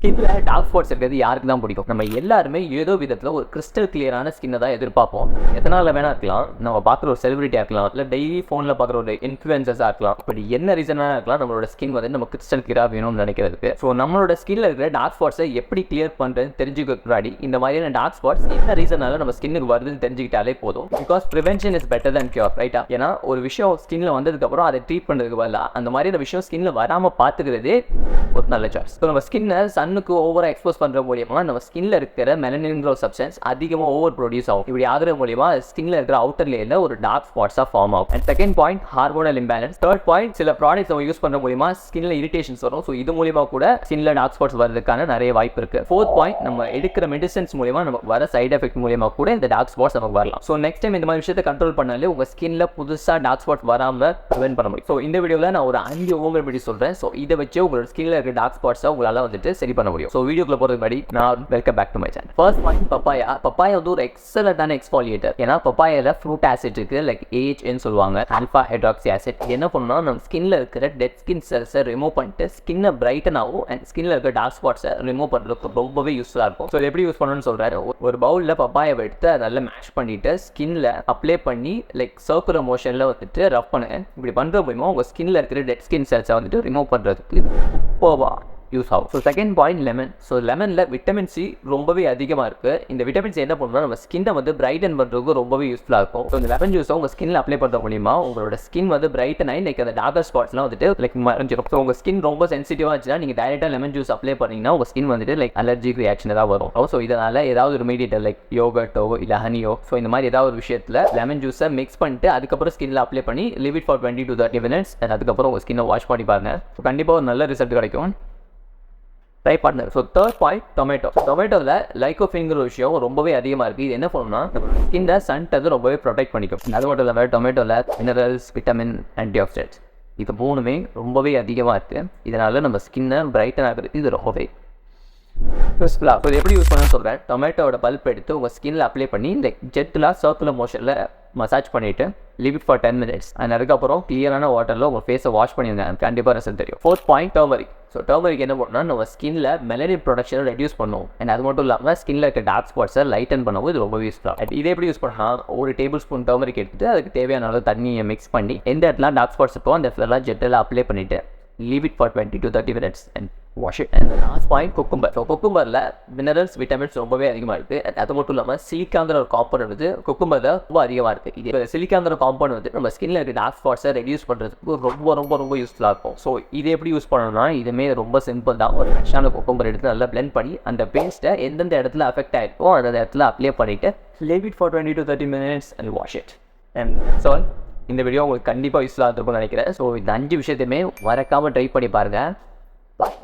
ஸ்கின்ல dark spots இருக்கிறது யாருக்கு தான் பிடிக்கும்? நம்ம எல்லாருமே ஏதோ விதத்தில் ஒரு கிறிஸ்டல் கிளியரான ஸ்கின்னை தான் எதிர்பார்ப்போம். எதனால வேணா இருக்கலாம், நம்ம பார்க்குற ஒரு செலிபிரிட்டியாக இருக்கலாம், இல்லை டெய்லி ஃபோனில் பார்க்குற ஒரு இன்ஃப்ளூயன்சஸாக இருக்கலாம். இப்படி என்ன ரீசன் வேணா இருக்கலாம், நம்மளோட ஸ்கின் வந்து நம்ம கிறிஸ்டல் கிளியராக வேணும்னு நினைக்கிறதுக்கு. ஸோ நம்மளோட ஸ்கின்ல இருக்கிற டார்க் ஸ்பாட்ஸை எப்படி கிளியர் பண்ணுறதுன்னு தெரிஞ்சுக்க முன்னாடி இந்த மாதிரியான டார்க் ஸ்பாட்ஸ் என்ன ரீசனால நம்ம ஸ்கின்னுக்கு வருதுன்னு தெரிஞ்சுக்கிட்டாலே போதும். Because prevention is better than cure, ரைட்டா? ஏன்னா ஒரு விஷயம் ஸ்கின்ல வந்ததுக்கப்புறம் அதை ட்ரீட் பண்ணுறதுக்கு பதிலாக அந்த மாதிரியான விஷயம் ஸ்கின்ல வராமல் பார்த்துக்கிறதே ஒரு நல்ல சாய்ஸ். ஸோ நம்ம ஸ்கின்னை சன்னுக்கு ஓவராக எக்ஸ்போஸ் பண்ணுற மூலியமாக நம்ம ஸ்கின்ல இருக்கிற மெலனின்ங்கிற ஒரு சப்ஸ்டன்ஸ் அதிகமாக ஓவர் ப்ரொடியூஸ் ஆகும். இப்படி ஆகிற மூலியமா ஸ்கின்ல இருக்கிற அவுட்டர் லேயர்ல ஒரு டார்க் ஸ்பாட்ஸாக ஃபார்ம் ஆகும். And second point, hormonal imbalance. Third point, சில ப்ராடக்ட்ஸ் நம்ம யூஸ் பண்ணுற மூலியமா ஸ்கின்ல இரிட்டேஷன்ஸ் வரும். ஸோ இது மூலியமா கூட ஸ்கின்ல டார்க் ஸ்பாட்ஸ் வரதுக்கான நிறைய வாய்ப்பு இருக்கு. ஃபோர்த் பாயிண்ட், நம்ம எடுக்கிற மெடிசன்ஸ் மூலியமா நமக்கு வர சைட் எஃபெக்ட் மூலியமா கூட இந்த டார்க் ஸ்பாட்ஸ் நமக்கு வரலாம். ஸோ நெக்ஸ்ட் டைம் இந்த மாதிரி விஷயத்தை கண்ட்ரோல் பண்ணாலே உங்க ஸ்கின்ல புதுசாக டார்க் ஸ்பாட் வராமல் ப்ரிவென்ட் பண்ண முடியும். ஸோ இந்த வீடியோவில் நான் ஒரு 5 ஹோம் ரெமெடி சொல்றேன். ஸோ இதை வச்சு உங்களோட ஸ்கின்ல இருக்கிற டார்க் ஸ்பாட்ஸை உங்களால் வந்துட்டு சரி பண்ண முடியும். ஸோ வீடியோக்குள்ள போகிறதுக்கு முன்னாடி நான் welcome back to my channel. First point, papaya. Papaya வந்து ஒரு எக்ஸலண்டான எக்ஸ்பாலியேட்டர். ஏன்னா பப்பாயால ஃப்ரூட் ஆசிட் இருக்கு, லைக் AHAன்னு சொல்லுவாங்க, ஆல்ஃபா ஹைட்ராக்சி ஆசிட். என்ன பண்ணணும்னா நம்ம ஸ்கின்ல இருக்கிற டெட் ஸ்கின் செல்ஸை ரிமூவ் பண்ணிட்டு ஸ்கின்னை பிரைட்டன் ஆகும் அண்ட் ஸ்கின்ல இருக்கிற டார்க் ஸ்பாட்ஸை ரிமூவ் பண்ணுறதுக்கு ரொம்பவே யூஸ்ஃபுல்லாக இருக்கும். ஸோ எப்படி யூஸ் பண்ணணும்னு சொல்றாரு. ஒரு பவுலில் பப்பாயை எடுத்து அதை நல்லா மேஷ் பண்ணிட்டு ஸ்கின்ல அப்ளை பண்ணி லைக் சர்க்குலர் மோஷனில் வந்துட்டு ரஃப் பண்ணுங்க. இப்படி பண்ணுற மூலமா உங்கள் ஸ்கின்ல இருக்கிற டெட் ஸ்கின் செல்ஸை வந்துட்டு ரிமூவ் பண்ணுறதுக்கு சூப்பர்வா யூஸ் ஆகும். So second point, lemon. So லெமனில் விட்டமின் சி ரொம்பவே அதிகமாக இருக்குது. இந்த விட்டமின் சி என்ன பண்ணணும்னா நம்ம ஸ்கின்னை வந்து பிரைட்டன் பண்ணுறதுக்கு ரொம்பவே யூஸ்ஃபுல்லாக இருக்கும். ஸோ இந்த லெமன் ஜூஸை உங்கள் ஸ்கின்ல அப்ளை பண்ணுற மூலியமா உங்களோட ஸ்கின் வந்து பிரைட்டன் ஆகி லைக் அந்த டார்க்கர் ஸ்பாட்ஸ்லாம் வந்துட்டு லைக் மறைஞ்சிடும். ஸோ உங்கள் ஸ்கின் ரொம்ப சென்சிட்டிவாக இருந்துச்சுன்னா நீங்கள் டைரெக்டாக லெமன் ஜூஸ் அப்ளை பண்ணிங்கன்னா உங்கள் ஸ்கின் வந்துட்டு லைக் அலர்ஜிக் ரியாக்ஷன் தான் வரும். ஸோ இதனால் ஏதாவது ஒரு மீடியேட்டர் லைக் யோகர்ட்டோ இல்லை ஹனியோ, ஸோ இந்த மாதிரி ஏதாவது ஒரு விஷயத்தில் லெமன் ஜூஸை மிக்ஸ் பண்ணிட்டு அதுக்கப்புறம் ஸ்கின்ல அப்ளை பண்ணி leave it for 20 to 30 minutes. அதுக்கப்புறம் உங்கள் ஸ்கின்னை வாஷ் பண்ணி பாருங்க. ஸோ கண்டிப்பாக ஒரு நல்ல ரிசல்ட் கிடைக்கும். ட்ரை பண்ணு. So third point, tomato. டொமேட்டோவில் லைகோஃபின்ங்கிற ஒரு விஷயம் ரொம்பவே அதிகமாக இருக்குது. இது என்ன பண்ணணும்னா நம்ம ஸ்கின்னை சன்ட்டை ரொம்பவே ப்ரொடெக்ட் பண்ணிக்கும். அது மட்டும் இல்லாமல் டொமேட்டோவில் மினரல்ஸ், விட்டமின், ஆன்டிஆக்சிடென்ட்ஸ் இது மூணுமே ரொம்பவே அதிகமாக இருக்குது. இதனால் நம்ம ஸ்கின்னை பிரைட்டன் ஆகிறது இது ரொம்பவே யூஸ்ஃபுல்லாக. ஸோ இது எப்படி யூஸ் பண்ணணும்னு சொல்கிறேன். டொமேட்டோட பல்ப் எடுத்து உங்கள் ஸ்கின்ல அப்ளை பண்ணி லைக் ஜெட்டிலாக சர்க்குலர் மோஷனில் மசாஜ் பண்ணிவிட்டு leave it for 10 minutes. And அதுக்கப்புறம் கிளியரான வாட்டரில் உங்கள் ஃபேஸை வாஷ் பண்ணிடுங்க. கண்டிப்பாக ரிசல்ட் தெரியும். Fourth point, turmeric. So turmeric என்ன பண்ணணும்னா நம்ம ஸ்கின்ல மெலனின் ப்ரொடக்ஷனை ரெடியூஸ் பண்ணுவோம். அண்ட் அது மட்டும் இல்லாமல் ஸ்கின்ல இருக்க டார்க் ஸ்பாட்ஸை லைட்டன் பண்ணவும் இது ரொம்ப யூஸ்ஃபுல்லாக. இதை எப்படி யூஸ் பண்ணால் ஒரு டேபிள் ஸ்பூன் டர்மரிக் எடுத்துட்டு அதுக்கு தேவையான அளவு தண்ணியை மிக்ஸ் பண்ணி எந்த இடத்துல டார்க் ஸ்பாட்ஸ் இருக்கோ அந்த இடத்துலலாம் ஜெட்டில் அப்ளை பண்ணிவிட்டு leave it for 20 to 30 minutes and wash it. And the last point, cucumber. So குக்கும்பரில் மினரல்ஸ், விட்டமின்ஸ் ரொம்பவே அதிகமாக இருக்குது. அது மட்டும் இல்லாமல் சிலிக்காங்கிற ஒரு காம்பவுண்ட் வந்து குக்கும்பரில் ரொம்ப அதிகமாக இருக்குது. இது சிலிக்காங்கிற காம்பவுண்ட் வந்து நம்ம ஸ்கின்ல இருக்க டார்க் ஸ்பாட்ஸை ரெடியூஸ் பண்ணுறதுக்கு ரொம்ப ரொம்ப ரொம்ப யூஸ்ஃபுல்லாக இருக்கும். ஸோ இதை எப்படி யூஸ் பண்ணணும்னா இதுவுமே ரொம்ப சிம்பிள் தான். ஒரு ஃப்ரெஷ்ஷான குக்கும்பர் எடுத்து நல்லா பிளெண்ட் பண்ணி அந்த பேஸ்ட்டை எந்தெந்த இடத்துல அஃபெக்ட் ஆகிருக்கோ அந்த இடத்துல அப்ளை பண்ணிவிட்டு leave it for 20 to 30 minutes and wash it. And so இந்த வீடியோ உங்களுக்கு கண்டிப்பாக யூஸ்ஃபுல்லாக இருக்கும்னு நினைக்கிறேன். ஸோ இந்த 5 விஷயத்தையுமே மறக்காமல் ட்ரை பண்ணி பாருங்கள். பாய்.